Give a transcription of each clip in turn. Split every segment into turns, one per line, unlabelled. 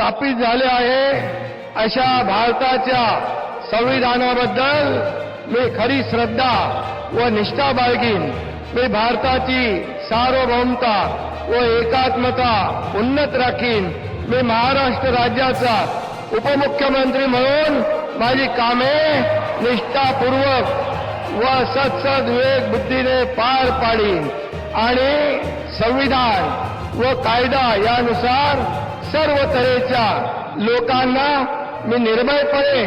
स्थापित झाले आहे अशा भारताच्या संविधानाबद्दल मी खरी श्रद्धा व निष्ठा बाळगीन. मी भारताची सार्वभौमता व एकात्मता उन्नत राखीन. मी महाराष्ट्र राज्याचा उपमुख्यमंत्री म्हणून माझी कामे निष्ठापूर्वक व सत्सद विवेक बुद्धीने पार पाडीन आणि संविधान व कायदा यानुसार सर्व तऱ्हेच्या लोकांना मी निर्भयपणे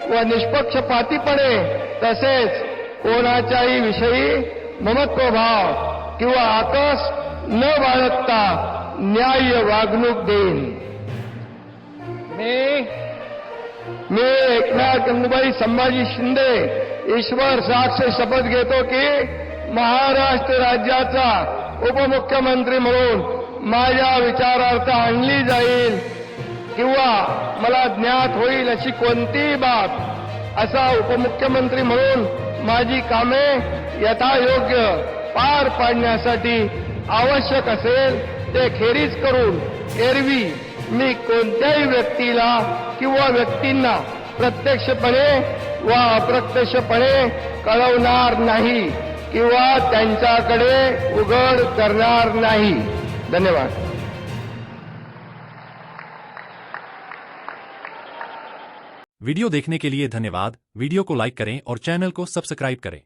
व निष्पक्षपातीपणे तसेच कोणाच्याही विषयी ममत्वभाव किंवा आकस न बाळगता न्याय्य वागणूक देईन. मी एकनाथ गंगूबाई संभाजी शिंदे ईश्वर साक्ष शपथ घेतो की महाराष्ट्र राज्याचा उपमुख्यमंत्री म्हणून माझ्या विचारार्थ आणली जाईल किंवा मला ज्ञात होईल अशी कोणतीही बाब असा उपमुख्यमंत्री म्हणून माझी कामे यथायोग्य पार पाडण्यासाठी आवश्यक असेल ते खेरीज करून एरवी मी कोणत्याही व्यक्तीला किंवा व्यक्तींना प्रत्यक्षपणे व अप्रत्यक्षपणे कळवणार नाही किंवा त्यांच्याकडे उघड करणार नाही. धन्यवाद.
वीडियो देखने के लिए धन्यवाद. वीडियो को लाइक करें और चैनल को सब्सक्राइब करें.